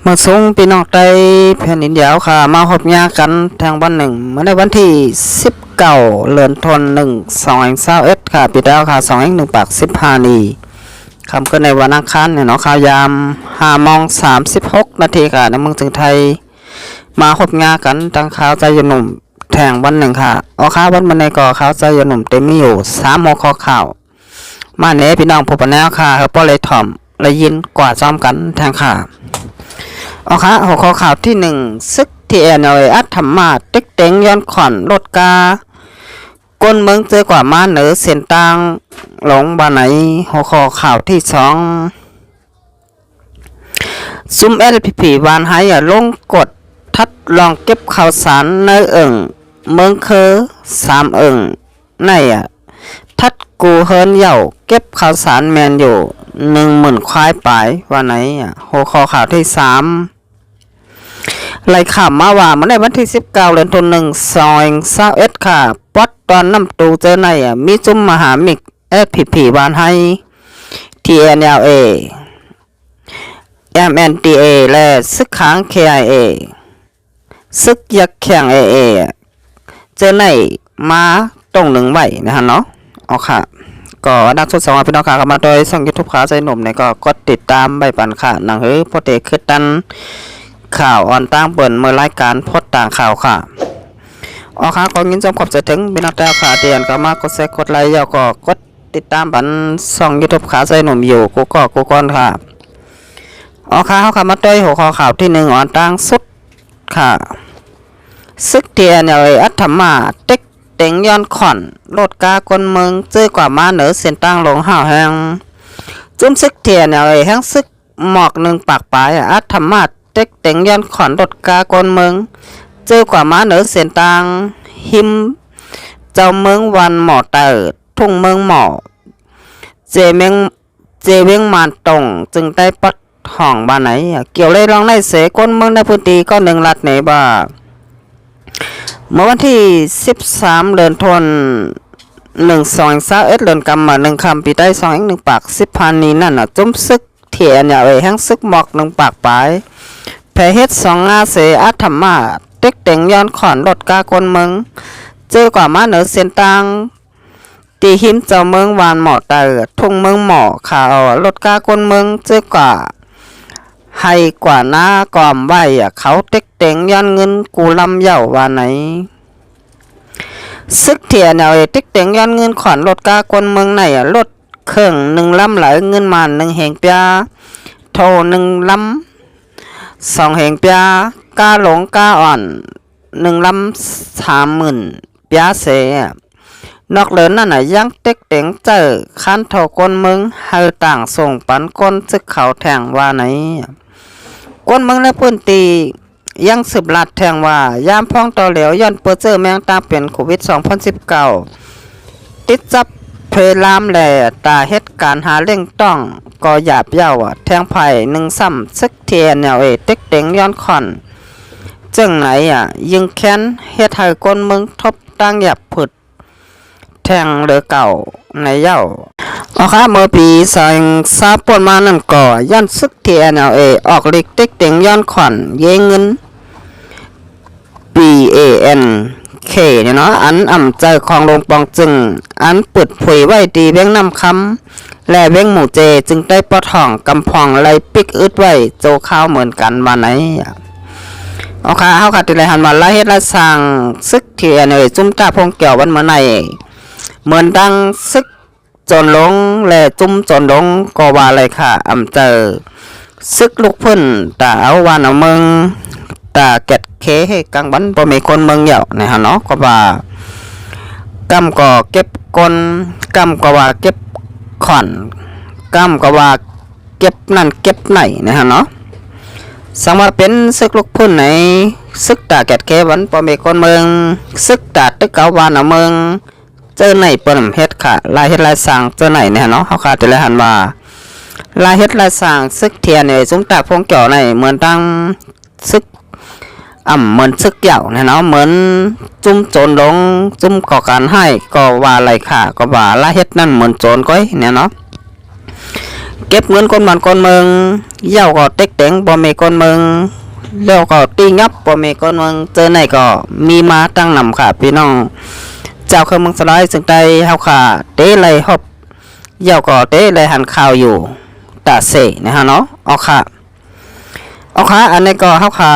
มาส่งพี่น้องในแผ่นดินยาวค่ะมาพบญากันทางวันหนึ่งเมื่อในวันที่19เดือนธันวาคม2021ค่ะปีดาวค่ะ2 1ปาก15นีคำก็ในวันอังคารเนี่ยเนาะข่าวยาม5:36 นาทีค่ะในเมืองถึงไทยมาพบญากันทางข่าวใจยหนุ่มแทงวันหนึ่งค่ะเอาข่าววันในก่อข่าวใจยหนุ่มเต็มมีอยู่3หัวข้อข่าวมาเน้พี่น้องพบกันแล้วค่ะเขาป้อเลยถ่อมเลยยินกว่าซ้อมกันแทงค่ะเอาค่ะหัวข้อข่าวที่1ซึกที่อัธมาเต็กเต็งย้อนขอนรถกาก้นเมืองเจอกว่ามาเหนือเส้นต่างหลงบาไหนหัวข้อข่าวที่2ซุ่มLPP วานหายลงกดทัดลองเก็บข่าวสารในเมืองเคอ3ในทัดกูเฮินเหย่าเก็บข่าวสารแมนอยู่10,000 ควายปลายว่าไหนหัวข้อข่าวที่3ไล่ข่าวมาว่าเมื่อในวันที่19เดือนธันวาคม2021ค่ะป๊อดตอนน้ำตูเจอในมีจุ่มมหามิกLPP วานให้ TNLA MNDA และซึกค้าง KIA ซึกยักษ์แข่ง AA เจอในมาตรง1ไว้นะฮะเนาะเอาค่ะก็นักสุดสองพี่น้องค่ะมาโดยช่อง YouTube ขาใจหนุ่มเนี่ยก็กดติดตามใบปันค่ะหนังพอเตคือตันข่าวออนตั้งเปิดเมื่อรายการพดต่างข่าวค่ะอ๋อค่ะขอยินจมขอบใจถึงพี่น้องแต่ค่ะเตียนก็มากดแชร์กดไลค์แล้วก็กดติดตามบันช่อง YouTube ขาใจหนุ่มอยู่กูก่อนค่ะอ๋อค่ะเขาค่ะมาโดยหัวข้อข่าวที่1ออนตั้งสุดค่ะซึกเทียนอัธมาเต็กเต็งย้อนขอนโลดกากนเมืองเจอกว่ามาเหนือเส้นตั้งลงห่าวแหงจุ้มซึกเทียนแห้งซึกหมอก1ปากปลายอัธมาเต็กเต็งย้อนขอนโลดกากนเมืองเจอกว่ามาเหนือเส้นตั้งหิมเจ้าเมืองวันหมอเติดทุ่งเมืองหมอเจเวงมานตรงจึงได้ปัดห้องบ้านไหนเกี่ยวเลยลองได้เสก้นเมืองในพื้นที่ก็1ลัดไหนบ้าเมื่อวันที่13เดือนธันวาคม2021เดือนกำมา1คำปีได้2 1ปาก10,000นี้นั่นจุ้มซึกเถียนแห้งซึกหมอก1ปากปลายแพเฮ็ด2อาเสอัธมาเต็กเต็งย้อนขอนรถกากนเมืองเจอกว่ามาเหนือเส้นต่างตีหิมเจ้าเมืองวานหมอเตอทุ่งเมืองหมอข่าวรถกากนเมืองเจอกว่าให้กว่าหน้ากอมไว้เขาเต็กเต็งย้อนเงินกูลำเหย่าว่าไหนซึกเถียนเต็กเต็งย้อนเงินขอนรถกากนเมืองไหนรถเครื่อง1ลำไหลเงินมา1แหงเปียโท1ลำ2แหงเปียกาหลงกาอ่อน1ลำ30,000เปียเสนอกเหลือนั่นยังเต็กเต็งเจอคันเท่ากนเมืองให้ต่างส่งปันก้นซึกเขาแทงว่าไหนก้นเมืองในพื้นที่ยังสืบลัดแทงว่ายามพ้องต่อเหลวย้อนเปิดเจอแมงตาเปลี่ยนโควิด2019ติดจับเพลามแหล่ตาเหตุการหาเร่งต้องก็หยาบเย้าแทงไผ่1ซ้ำซึกเทียนเต็กเต็งย้อนขอนจึงไหนยิงแค้นเฮ็ดให้ก้นเมืองทบตั้งหยับผุดแทงเหลือเก่าในเย้าอ๋อค่ะเมื่อปี2020ปนมานั่นก็ย้อนซึก TNLA ออกฤทธิ์เต็กเต็งย้อนขวัญเย้เงิน BANK เนี่ยเนาะอันอ่ำใจของลงปองจึงอันปุดผุยไว้ดีเว้งนำคำและเว้งหมู่เจจึงได้ปอท่องกำพองไล่ปิกอึดไว้โจข้าวเหมือนกันมาไหนอ๋อค่ะเฮาค่ะที่ไรหันมาไล่เฮ็ดละสร้างซึก TNLA จุ้มจ้าพงเกี่ยววันเมื่อไหนเหมือนดังซึกจนลงและจุ้มจนลงก็ว่าเลยค่ะอำเจอซึกลูกพุ่นตาเอาวานเอาเมืองตาเก็ดเคให้กังบันบ่มีคนเมืองเหย่านะฮะเนาะก็ว่ากำก็เก็บกลกำก็ว่าเก็บขอนกำก็ว่าเก็บนั่นเก็บไหนนะฮะเนาะสังว่าเป็นซึกลูกพุ่นไหนซึกตาเก็ดเควันบ่มีคนเมืองซึกตาตึกเอาวานเอาเมืองเจอไหนเปิ่นเฮ็ดค่ะลายเฮ็ดลายสร้างเจอไหนเนี่ยเนาะเฮาค่ะแต่ละหันว่าลายเฮ็ดลายสร้างซึกเทียนซุมตากพงเกี่ยวในเหมือนตั้งซึก เหมือนซึกเหย่าเนี่ยเนาะเหมือนจุ่มโจรลงจุ่มก่อการให้ก็ว่าอะไรค่ะก็ว่าละเฮ็ดนั่นเหมือนโจรก้อยเนี่ยเนาะเก็บเงินคนบ้านคนเมืองเหย่าก็เต็กเต็งบ่มีคนเมืองแล้วก็ตีงับบ่มีคนเมืองเจอไหนก็มีมาตั้งนำค่ะพี่น้องเจ้าเคยเมืองสลายซึ่งใดเฮาค่ะเตะเลยฮอบเหย่าก็เตะเลยหันข่าวอยู่ตาเสนะฮะเนาะเอาค่ะอันนี้ก็เฮาค่ะ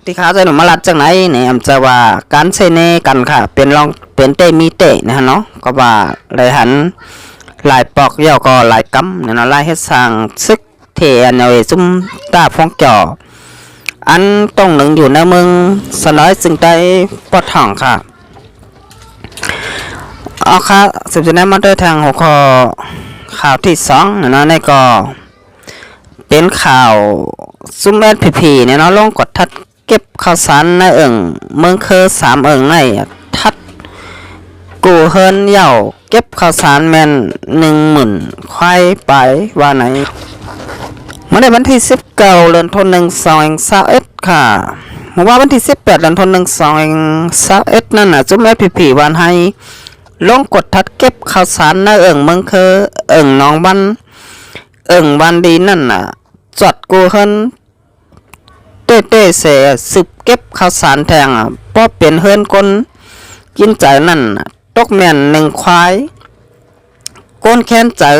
ที่ขาใจหนูมาลัดจังไหนเนี่ยอำจะว่าการใช้เนกันค่ะเป็นลองเป็นเตมีเตนะฮะเนาะก็ว่าเลยหันหลายปอกเย่าก็หลายกำเนี่ยเนาะหลายเฮ็ดสร้างซึกเทียนเอาไว้ซุ่มตาฟ้องจ่ออันต้องหนึ่งอยู่ในเมืองสลายซึ่งได้ปอดถ่องค่ะเอาค่ะสืบจะได้มาด้วยทางหัวข้อข่าวที่สองเนี่ยเนาะนี่ก็เป็นข่าวซุ่มแอดพีเนี่ยเนาะลงกดทัดเก็บข้าวสารในเมืองคือ3ในทัดกูเฮินเหย่าเก็บข้าวสารแม่น10,000ควายไปว่าไหนเมื่อในวันที่19เดือนธันวาคม2021ค่ะเมื่อวันที่18เดือนธันวาคม2021นั่นน่ะจุ่มแอดพีวันให้ลงกดทัดเก็บข้าวสารในเมืองคือหนองบันวันดีนั่นน่ะจอดกูเฮินเต้เสสืบเก็บข้าวสารแทงป้อเปลี่ยนเฮินคนกินใจนั่นตกแม่น1ควายก้นแค้นเจอ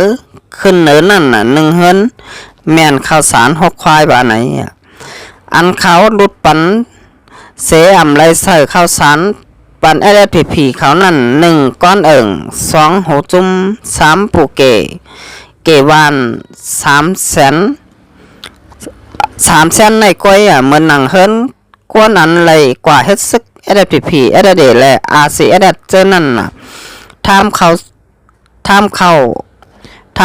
ขึ้นเหนือนั่น1เฮินแม่นข้าวสาร6ควายบาไหนอันเขาลุดปันเสไรใส่ข้าวสารปันผีเขานั่น1ก้อน2หูจุ่ม3ปูเกวาน300,000ในก้อยเหมือนหนังเฮิรนกวนอันเลยกว่าเฮ็ดซึกพีเดและเจอนั่นน่ะท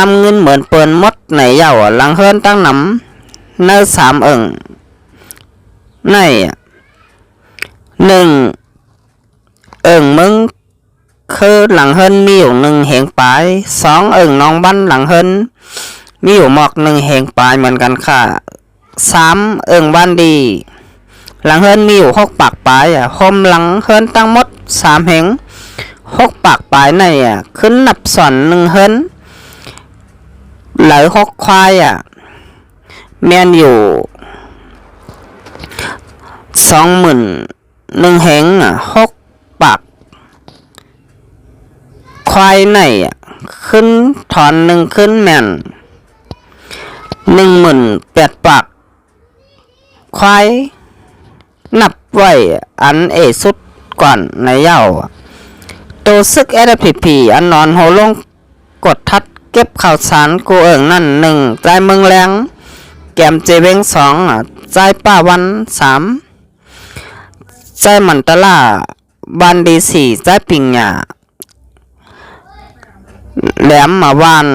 ำเงินเหมือนเปินมดในเหย่าหลังเฮิรนตั้งนำเนื้อ3ในมึงคือหลังเฮิรนมีอยู่1เหงปลาย2น้องบ้านหลังเฮิรนมีอยู่หมอก1เหงปลายเหมือนกันค่ะ3บ้านดีหลังเฮิรนมีอยู่6ปากปลายโฮมหลังเฮิรนตั้งหมด3เหง6ปากปลายในขึ้นนับสอน1เฮิรนหลาย6ควายแม่นอยู่21,000เหง6ปากควายในขึ้นถอน1ขึ้นแม่น18,000ปากควายนับไว้อันสุดก่อนในเหย้าตัวซึกพีอันนอนโหลงกดทัดเก็บข่าวสารกูนั่น1ใจเมืองแรงแกมเจเวง2ใจป้าวัน3ใจมันตะล่าบันดี4ใจปิงหยาแหลมมาวาน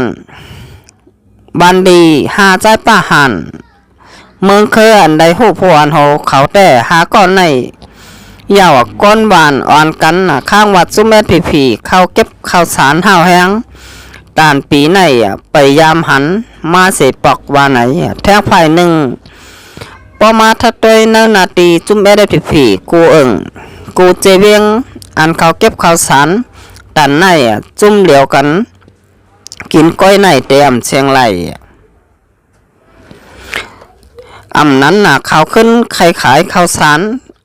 บันดี5ใจป้าหันเมืองเคยอันใดหู้พวนโหเขาแต่หาก้อนในเหย่าก้อนบานอ่อนกันข้างวัดซุมแม่ผีเข้าเก็บข้าวสารห้าวแห้งตานปีในไปยามหันมาเสปอกว่าไหนแท้ภายพอมาทัดโดยนาทีจุ่มแม่ได้ผีกูเจเวียงอันเขาเก็บข้าวสารตันในจุ่มเหลียวกันกินก้อยในเตรียมเชียงไรนั้นเขาขึ้นขายข้าวสาร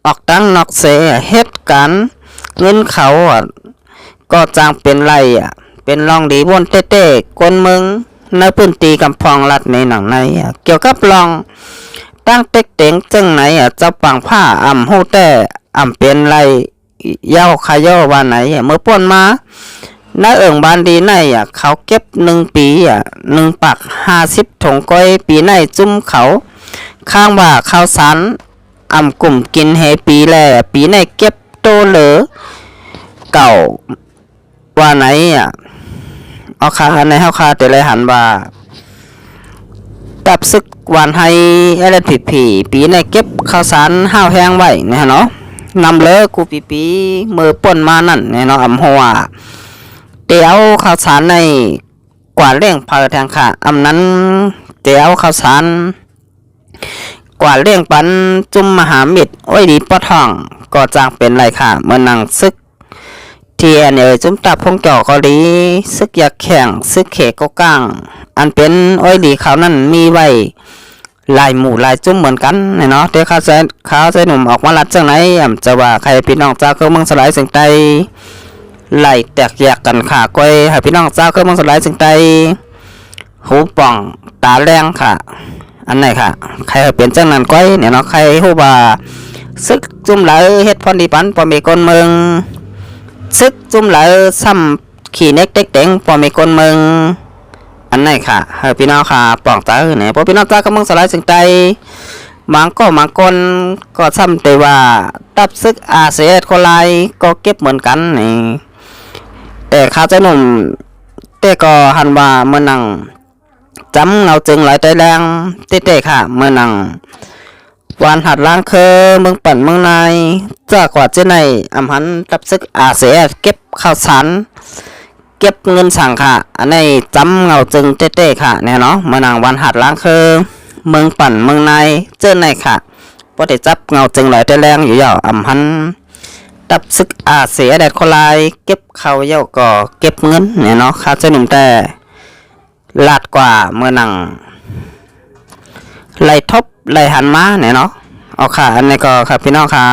ออกตั้งนอกเสเหตุการณ์เงินเขาก็จางเป็นไรเป็นรองดีบนเต้กวนเมืองในพื้นที่กำพองรัดในหนังในเกี่ยวกับรองตั้งเต็กเต็งจังไหนเจ้าปังผ้าหูแต่เป็นไรเย้าขย่อว่าไหนเมื่อป่นมาณบ้านดีในเขาเก็บ1ปี1ปัก50ถุงก้อยปีในจุ่มเขาข้างว่าข้าวสารกลุ่มกินเฮปีแลปีในเก็บโตเหลือเก่าว่าไหนเอาคาในเฮาคาแต่เลยหันว่ากับซึกวันให้ผีปีในเก็บข้าวสารห้าวแห้งไว้นะเนาะนำเลอกูปีมือป่นมานั่นเนาะหัวเตียวข้าวสารในกว่าเร่งเพลแทงค่ะนั้นเตียวข้าวสารก กว่าเลี้ยงปันจุมมหามิตรโอ้ยดีปอทองก็จางเป็นไรค่ะเมื่อนังซึกเทียนจุมตาพงเก่าเกาหลีซึกอยากแข่งซึกเขกก็ก้างอันเป็นโอ้ยดีเขานั่นมีไว้ลายหมู่ลายจุ้มเหมือนกันเนาะเดี๋ยวเขาใจหนุ่มออกมาลัดจังไหนจะว่าใครพี่น้องเจ้าคือเมืองสลายสิ่งใดไล่แตกแยกกันค่ะก้อยให้พี่น้องเจ้าคือเมืองสลายสิ่งใดหูป่องตาแรงค่ะอันไหนค่ะใครเปลี่ยนจังนั้นก้อยเนี่ยเนาะใครหูบ่าซึกจุ่มไหลเฮ็ดพรดีปันพอมีคนเมืองซึกจุ่มไหลซ้ำขี่เน็กเต็กเต็งพอมีคนเมืองอันไหนค่ะให้พี่น้องค่ะป่องตาเนี่ยพอพี่น้องจ้าก็เมืองสลายสิ่งใดบางคนก็ซ้ำแต่ว่าตับซึกอาเซียนคนไรก็เก็บเหมือนกันนี่แต่ข้าเจ้าหนุ่มแต่ก็หันว่าเมื่อนังจำเงาจึงหลายใจแรงเต้ๆค่ะเมื่อนังวันหัดล้างเคอเมืองปั่นเมืองในจากกว่าเจ้าในอำหันตับซึกอาเซียนเก็บข้าวสารเก็บเงินสั่งค่ะอันนี้จำเงาจึงเต้ๆค่ะเนี่ยเนาะเมื่อนังวันหัดล้างเคอเมืองปั่นเมืองในเจ้าในค่ะพอได้จับเงาจึงหลายใจแรงอยู่ย่ออำหันตับซึกอาเซียนแดดคนลายเก็บข้าวเย่าก็เก็บเงินเนี่ยเนาะข้าเจ้าหนุ่มแต่ลาดกว่าเมื่อนังไล่ทบไล่หันมาเนี่ยเนาะเอาค่ะอันนี้ก็ครับพี่น้องค่ะ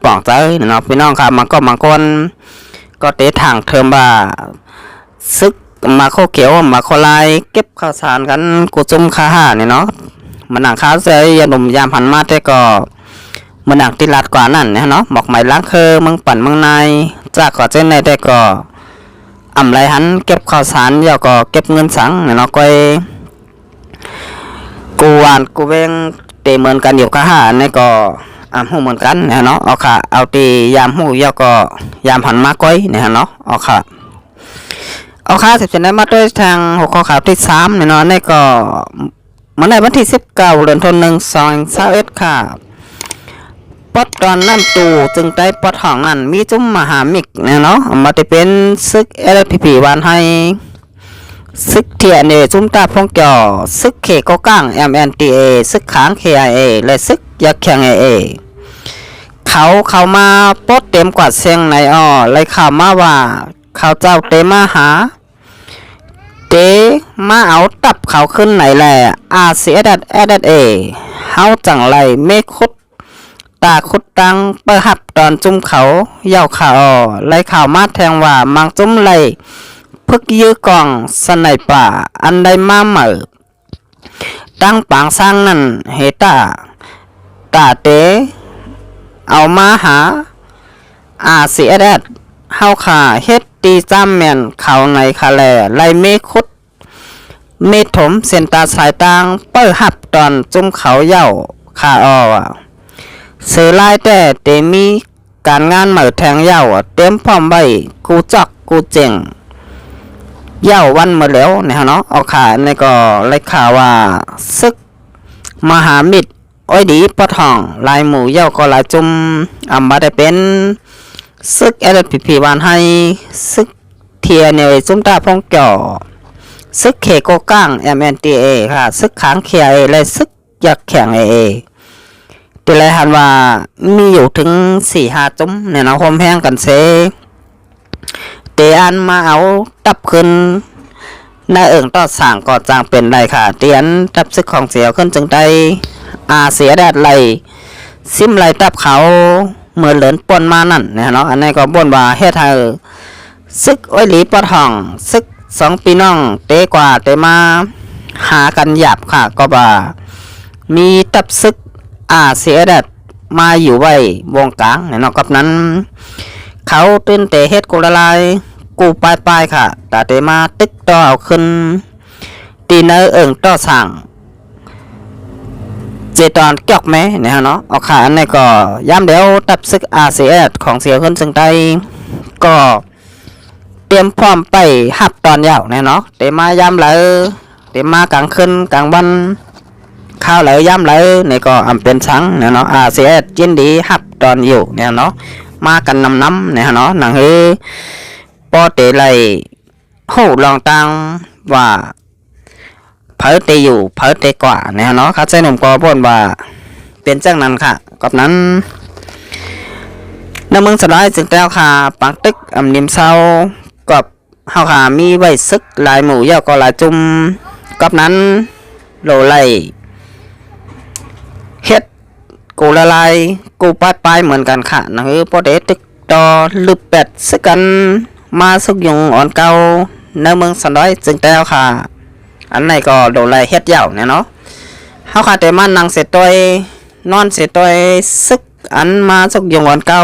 ป่องใจเนาะพี่น้องค่ะบางคนก็เตะทางเทอมว่าซึกมาโคเขียวมาโคลายเก็บข้าวสารกันกูจุ่มข้าห่าเนี่ยเนาะมันหนังข้าวเสียยาดมยามหันมาแต่ก็มันหนังติดลาดกว่านั่นเนี่ยเนาะบอกหมายล้างเคอเมืองปั่นเมืองในจากก่อเจ้าในแต่ก็อำไรหันเก็บข้าวสารเดี๋ยวก็เก็บเงินสังเนาะก้อยกูหวานกูเวงเตเหมือนกันอยู่ข้าหานี่ก็หูเหมือนกันเนาะเอาค่ะเอาตียามหูเดี๋ยวก็ยามหันมาก้อยเนี่ยเนาะเอาค่ะสิบเจ็ดได้มาด้วยทางหัวข้อข่าวที่3เนี่ยเนาะนี่ก็มันในวันที่19 เดือนธันวาคม2021ค่ะปอดตอนน้ำตูจึงได้ปอดห้องนั้นมีจุ่มมหามิกเนี่ยเนาะมาจะเป็นซึก LPP วันให้ซึกเทียนจุ่มตาพงจ่อซึกเคก็ก้าง MNTA ซึกขาง KIA และซึกยักษ์แข่ง AA เขามาปดเต็มกว่าเสียงในเลยข่าวมาว่าเขาเจ้าเตมาหาเตมาเอาตับเขาขึ้นไหนแหละอาเสียดัดเอเฮาจังไรไม่คุดตาคุดตังเปิดหับตอนจุ่มเขาเย่าข่าวไล่ข่าวมาแทงว่ามังจุ่มไล่พึกยื้อกองสไนป่าอันใดมาเหมือตั้งปางสร้างนั่นเฮตาเตเอามาหาอาเสียแดดเฮาขาเฮ็ดตีจ้ำแม่นเขาในคาแลไล่เมคุดเมถมเส้นตาสายตางเปิดหับตอนจุ่มเขาเย่าข่าเสือลายแต่เตมีการงานเหมือแทงเย่าเต็มพร้อมใบกูจักกูเจ๋งเย่าวันมาแล้วเนี่ยเนาะเอาขาในก็เลยข่าวว่าซึกมหามิตรอ้อยดีปะทองลายหมูเย่าก็ลายจุ่มมาได้เป็นซึก LPP วันให้ซึกเทียเนี่ยจุ่มตาพงเกี่ยวซึกเคโกก้าง MNTA ค่ะซึกขาง KIA และซึกยักษ์แข่ง AAตัวไรหันว่ามีอยู่ถึง4-5 จุ่มเนี่ยนะความแพงกันเซเตอันมาเอาตับขึ้นในต่อสั่งก่อจางเป็นไรค่ะเตียนตับซึกของเสียขึ้นจึงได้เสียแดดไหลซิมไหลตับเขาเหมือนเหลินปนมานั่นเนี่ยเนาะอันนี้ก็บ่นว่าเฮ็ดให้ซึกอ้อยหลีปะทองซึก2 พี่น้องเตกว่าเตมาหากันหยาบค่ะก็ว่ามีตับซึกเสียแดดมาอยู่ไว้วงกลางเนี่ยเนาะกับนั้นเขาตื่นเตเฮ็ดกูละลายกูปลายค่ะแต่เตมาตึกต่อเอาขึ้นตีเนต่อสั่งเจตอนเกี่ยวไหมเนี่ยเนาะเอาขาอันนี้ก็ย้ำเดี๋ยวตับซึกเสียของเสียขึ้นซึ่งใต้ก็เตรียมพร้อมไปหับตอนยาวเนี่ยเนาะเตมาย้ำเลยเตมากลางคืนกลางวันข้าวไหลย้ำไหลนี่ก็เป็นสังเนี่ยเนาะเสียยินดีหับตอนอยู่เนี่ยเนาะมากันน้ำเนี่ยเนาะหนังเฮ้ปอเตไหลหูลองตังว่าเผอเตอยู่เผอเตกว่าเนี่ยเนาะข้าใจหนุ่มก็บ่นว่า เป็นจังนั้นค่ะกับนั้นในเมืองสลายจึงแล้วค่ะปักตึกอำนิมเศร้ากับเฮาค่ะมีไว้ซึกหลายหมู่ยาวก็หลายจุ่มกับนั้นโลไลเฮ็ดกูละลายกูปายเหมือนกันค่ะนะคือพอได้ตึกต่อลึบแปดซึกกันมาซึกยงอ่อนเก่าในเมืองสลายจึงแล้วค่ะอันไหนก็โลไลเฮ็ดยาวเนี่ยเนาะเฮาค่ะแต่มานั่งเสร็จตัวนอนเสร็จตัวซึกอันมาซึกยงอ่อนเก่า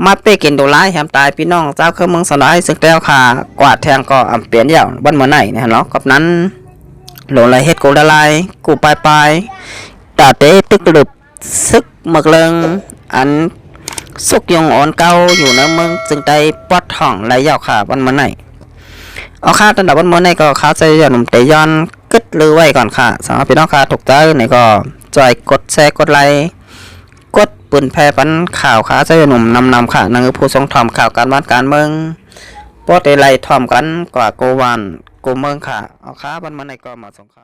มาเป้กินดูร้ายแหมตายพี่น้องเจ้าเครื่องเมืองสลายสึกแล้วค่ะกวาดแทงก็อำเปลี่ยนยาววันเมื่อไหนเนี่ยเนาะกับนั้นโหลไรเฮ็ดกูละลายกูปลายตาเต้ตึกลึบซึกหมึกเลิงอันสุกยงอ่อนเก่าอยู่ในเมืองจึงได้ปอดท้องไหลยาวค่ะวันเมื่อไหนเอาค่าตั้งแต่วันเมื่อไหนก็ข้าใจหนุ่มเตยอนกึดลือไว้ก่อนค่ะสำหรับพี่น้องค่ะถูกใจเนี่ยก็จอยกดแชร์กดไลค์กดปืนแพร่ปันข่าวขาใจหนุ่มนำค่ะนั่งผู้ทรงทอมข่าวการบ้านการเมืองปอดไล่ทอมกันกว่าโกวันโกเมืองค่ะเอาค้าบันมาในก็มาสงค่ะ